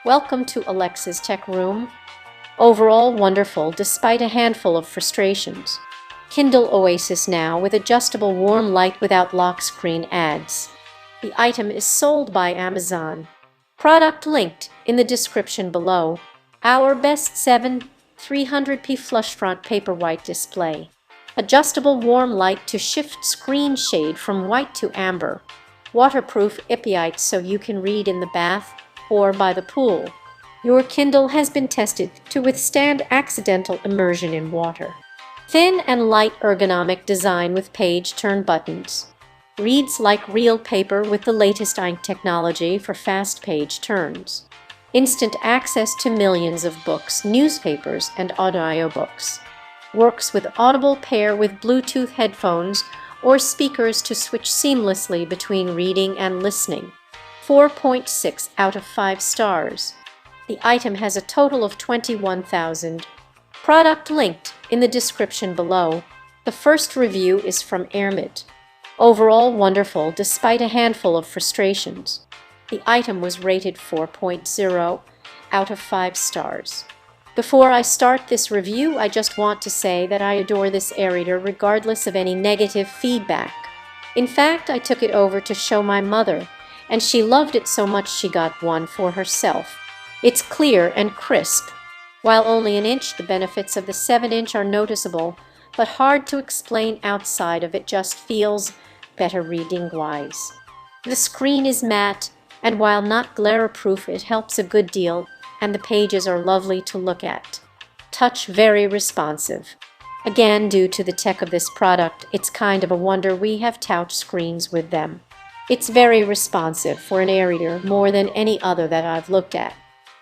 Welcome to Alexa's Tech Room. Overall wonderful despite a handful of frustrations. Kindle Oasis now with adjustable warm light without lock screen ads. The item is sold by Amazon. Product linked in the description below. Our best 7 300p flush front paperwhite display. Adjustable warm light to shift screen shade from white to amber. Waterproof Ipiite so you can read in the bath or by the pool. Your Kindle has been tested to withstand accidental immersion in water. Thin and light ergonomic design with page turn buttons. Reads like real paper with the latest ink technology for fast page turns. Instant access to millions of books, newspapers, and audiobooks. Works with Audible pair with Bluetooth headphones or speakers to switch seamlessly between reading and listening. 4.6 out of 5 stars. The item has a total of 21,000. Product linked in the description below. The first review is from Airmid. Overall wonderful despite a handful of frustrations. The item was rated 4.0 out of 5 stars. Before I start this review, I just want to say that I adore this e-reader regardless of any negative feedback. In fact, I took it over to show my mother, and she loved it so much she got one for herself. It's clear and crisp. While only an inch, the benefits of the 7-inch are noticeable, but hard to explain outside of it. Just feels better reading-wise. The screen is matte, and while not glare-proof, it helps a good deal, and the pages are lovely to look at. Touch very responsive. Again, due to the tech of this product, it's kind of a wonder we have touch screens with them. It's very responsive for an e-reader, more than any other that I've looked at.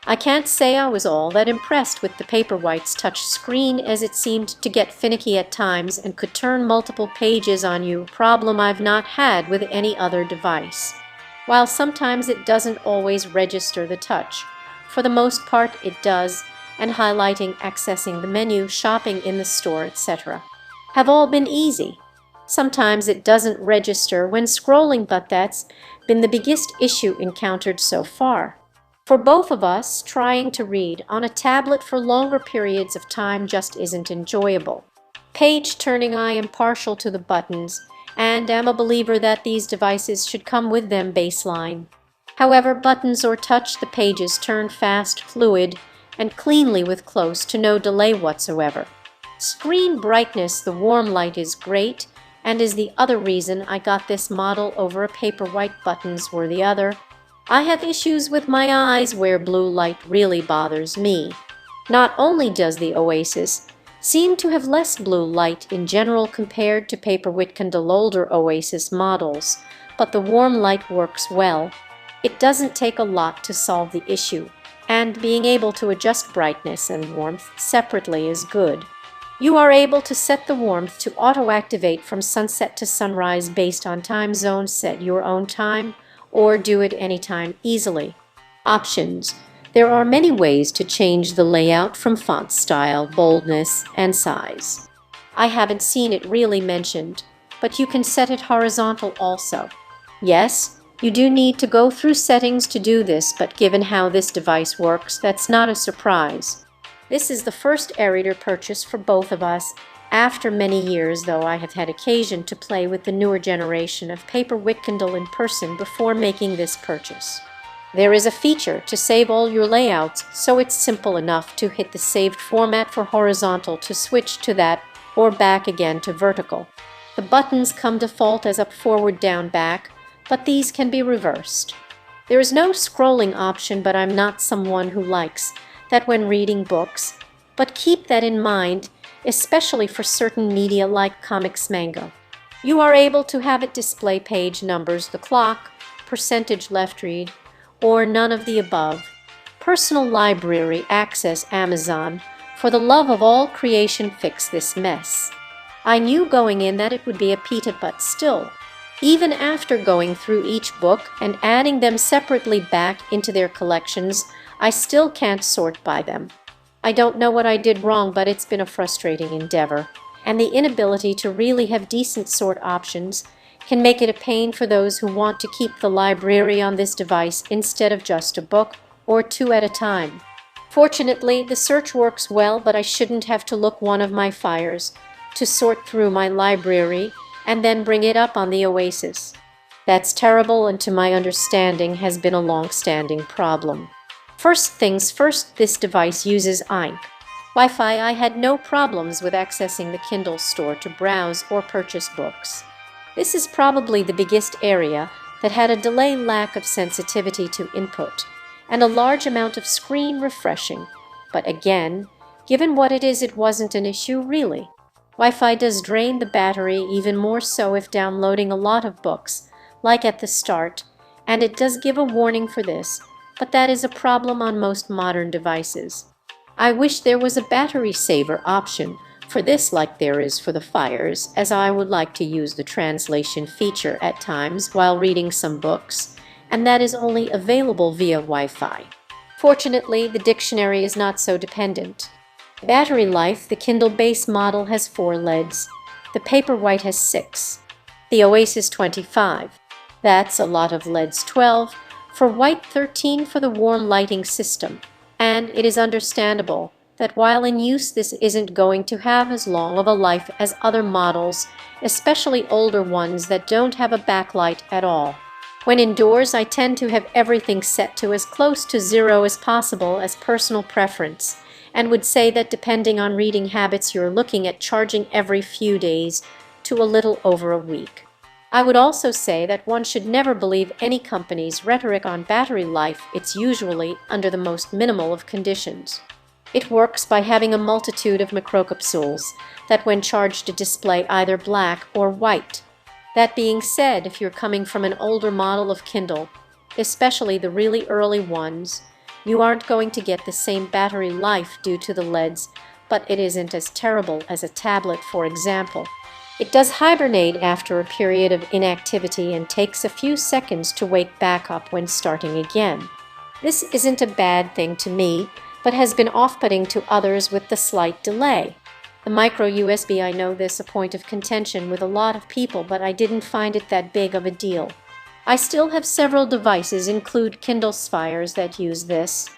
I can't say I was all that impressed with the Paperwhite's touch screen, as it seemed to get finicky at times and could turn multiple pages on you, a problem I've not had with any other device. While sometimes it doesn't always register the touch, for the most part it does, and highlighting, accessing the menu, shopping in the store, etc. have all been easy. Sometimes it doesn't register when scrolling, but that's been the biggest issue encountered so far. For both of us, trying to read on a tablet for longer periods of time just isn't enjoyable. Page turning, I am partial to the buttons, and am a believer that these devices should come with them baseline. However, buttons or touch, the pages turn fast, fluid, and cleanly with close to no delay whatsoever. Screen brightness, the warm light is great, and is the other reason I got this model over a Paperwhite. Buttons were the other. I have issues with my eyes where blue light really bothers me. Not only does the Oasis seem to have less blue light in general compared to Paperwhite Kindle older Oasis models, but the warm light works well. It doesn't take a lot to solve the issue, and being able to adjust brightness and warmth separately is good. You are able to set the warmth to auto-activate from sunset to sunrise based on time zone, set your own time, or do it anytime easily. Options. There are many ways to change the layout, from font style, boldness, and size. I haven't seen it really mentioned, but you can set it horizontal also. Yes, you do need to go through settings to do this, but given how this device works, that's not a surprise. This is the first e-reader purchase for both of us after many years, though I have had occasion to play with the newer generation of Paperwhite Kindle in person before making this purchase. There is a feature to save all your layouts, so it's simple enough to hit the saved format for horizontal to switch to that, or back again to vertical. The buttons come default as up, forward, down, back, but these can be reversed. There is no scrolling option, but I'm not someone who likes that when reading books, but keep that in mind, especially for certain media like comics, manga. You are able to have it display page numbers, the clock, percentage left read, or none of the above. Personal library access, Amazon. For the love of all creation, fix this mess. I knew going in that it would be a pita, but still, even after going through each book and adding them separately back into their collections, I still can't sort by them. I don't know what I did wrong, but it's been a frustrating endeavor, and the inability to really have decent sort options can make it a pain for those who want to keep the library on this device instead of just a book or 2 at a time. Fortunately, the search works well, but I shouldn't have to look one of my fires to sort through my library and then bring it up on the Oasis. That's terrible, and to my understanding has been a long-standing problem. First things first, this device uses Wi-Fi. I had no problems with accessing the Kindle store to browse or purchase books. This is probably the biggest area that had a delay, lack of sensitivity to input, and a large amount of screen refreshing. But again, given what it is, it wasn't an issue really. Wi-Fi does drain the battery, even more so if downloading a lot of books, like at the start, and it does give a warning for this, but that is a problem on most modern devices. I wish there was a battery saver option for this like there is for the Fires, as I would like to use the translation feature at times while reading some books, and that is only available via Wi-Fi. Fortunately, the dictionary is not so dependent. Battery life: the Kindle base model has 4 LEDs. The Paperwhite has 6. The Oasis 25. That's a lot of LEDs. 12 for white, 13 for the warm lighting system. And it is understandable that while in use, this isn't going to have as long of a life as other models, especially older ones that don't have a backlight at all. When indoors, I tend to have everything set to as close to 0 as possible as personal preference, and would say that depending on reading habits, you're looking at charging every few days to a little over a week. I would also say that one should never believe any company's rhetoric on battery life. It's usually under the most minimal of conditions. It works by having a multitude of microcapsules that when charged display either black or white. That being said, if you're coming from an older model of Kindle, especially the really early ones, you aren't going to get the same battery life due to the LEDs, but it isn't as terrible as a tablet, for example. It does hibernate after a period of inactivity and takes a few seconds to wake back up when starting again. This isn't a bad thing to me, but has been off-putting to others with the slight delay. The micro USB, I know this a point of contention with a lot of people, but I didn't find it that big of a deal. I still have several devices, include Kindle Fires, that use this.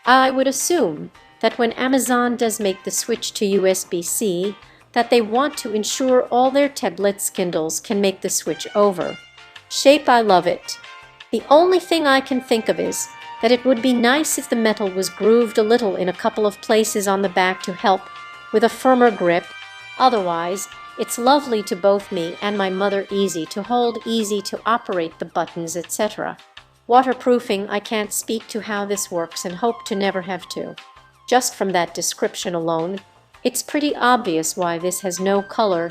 I would assume that when Amazon does make the switch to USB-C, that they want to ensure all their tablets, Kindles can make the switch over. Shape: I love it. The only thing I can think of is that it would be nice if the metal was grooved a little in a couple of places on the back to help with a firmer grip. Otherwise, it's lovely to both me and my mother, easy to hold, easy to operate the buttons, etc. Waterproofing: I can't speak to how this works and hope to never have to. Just from that description alone, it's pretty obvious why this has no color.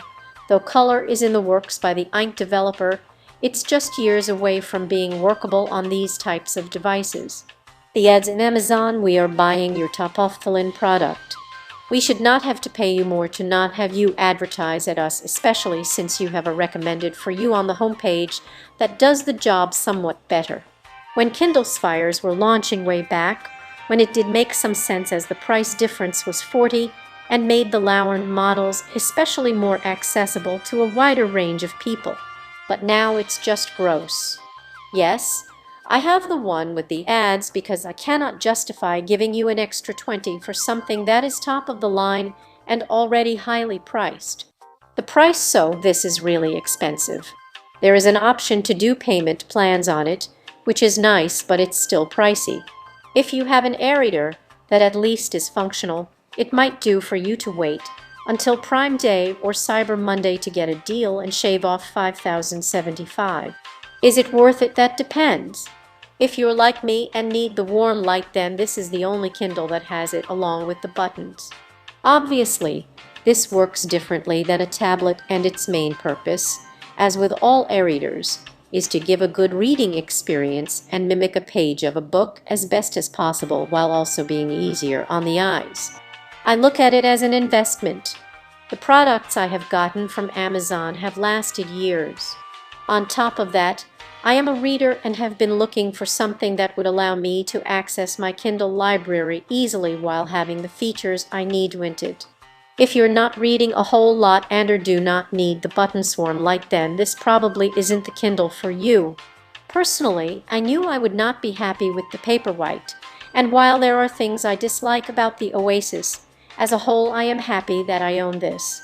Though color is in the works by the ink developer, it's just years away from being workable on these types of devices. The ads in Amazon: we are buying your top-of-the-line product. We should not have to pay you more to not have you advertise at us, especially since you have a recommended for you on the homepage that does the job somewhat better. When Kindle Fires were launching way back, when it did make some sense as the price difference was 40 and made the lower models especially more accessible to a wider range of people. But now it's just gross. Yes, I have the one with the ads because I cannot justify giving you an extra 20 for something that is top of the line and already highly priced. The price, so this is really expensive. There is an option to do payment plans on it, which is nice, but it's still pricey. If you have an e-reader that at least is functional, it might do for you to wait until Prime Day or Cyber Monday to get a deal and shave off $5,075. Is it worth it? That depends. If you're like me and need the warm light, then this is the only Kindle that has it, along with the buttons. Obviously, this works differently than a tablet, and its main purpose, as with all e-readers, is to give a good reading experience and mimic a page of a book as best as possible while also being easier on the eyes. I look at it as an investment. The products I have gotten from Amazon have lasted years. On top of that, I am a reader and have been looking for something that would allow me to access my Kindle library easily while having the features I need with it. If you're not reading a whole lot and or do not need the button swarm light, then this probably isn't the Kindle for you. Personally, I knew I would not be happy with the Paperwhite, And while there are things I dislike about the Oasis, as a whole I am happy that I own this.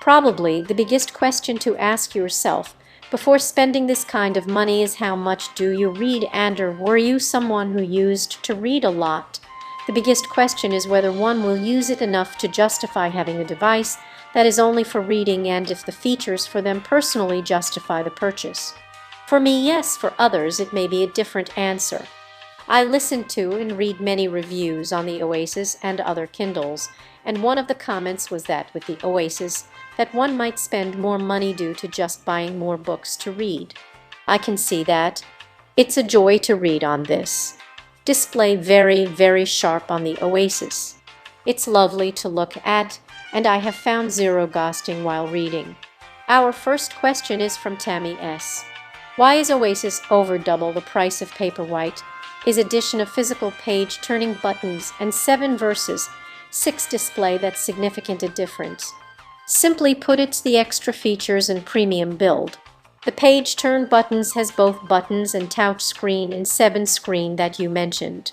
Probably the biggest question to ask yourself before spending this kind of money is how much do you read, and or were you someone who used to read a lot? The biggest question is whether one will use it enough to justify having a device that is only for reading, and if the features for them personally justify the purchase. For me, yes. For others, it may be a different answer. I listened to and read many reviews on the Oasis and other Kindles, and one of the comments was that with the Oasis, that one might spend more money due to just buying more books to read. I can see that. It's a joy to read on this. Display very, very sharp on the Oasis. It's lovely to look at, and I have found zero ghosting while reading. Our first question is from Tammy S. Why is Oasis over double the price of Paperwhite? Is addition of physical page-turning buttons and 7 versus 6 display that significant a difference? Simply put, it's the extra features and premium build. The page-turn buttons has both buttons and touch screen and 7 screen that you mentioned.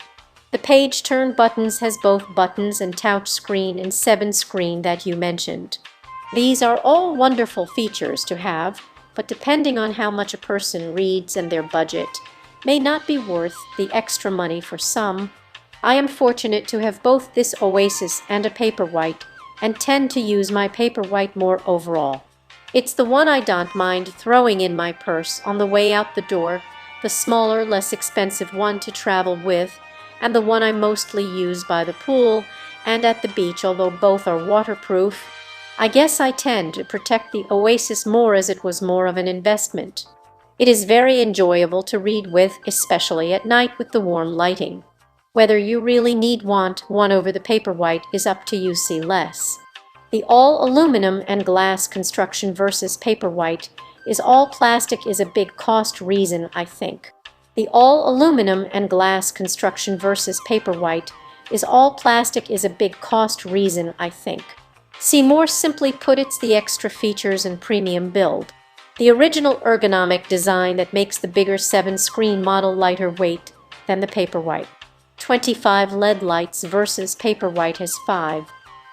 The page-turn buttons has both buttons and touch screen and 7 screen that you mentioned. These are all wonderful features to have, but depending on how much a person reads and their budget, may not be worth the extra money for some. I am fortunate to have both this Oasis and a Paperwhite, and tend to use my Paperwhite more overall. It's the one I don't mind throwing in my purse on the way out the door, the smaller, less expensive one to travel with, and the one I mostly use by the pool and at the beach, although both are waterproof. I guess I tend to protect the Oasis more as it was more of an investment. It is very enjoyable to read with, especially at night with the warm lighting. Whether you really want one over the Paperwhite is up to you. See less. The all-aluminum and glass construction versus Paperwhite is all plastic is a big cost reason, I think. The all-aluminum and glass construction versus Paperwhite is all plastic is a big cost reason, I think. See more simply put, it's the extra features and premium build. The original ergonomic design that makes the bigger 7-screen model lighter weight than the Paperwhite. 25 LED lights versus Paperwhite has 5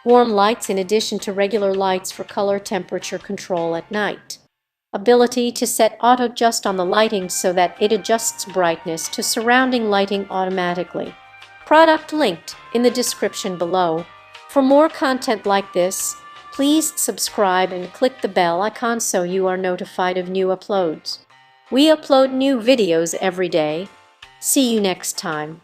warm lights in addition to regular lights for color temperature control at night. Ability to set auto-adjust on the lighting so that it adjusts brightness to surrounding lighting automatically. Product linked in the description below. For more content like this, please subscribe and click the bell icon so you are notified of new uploads. We upload new videos every day. See you next time.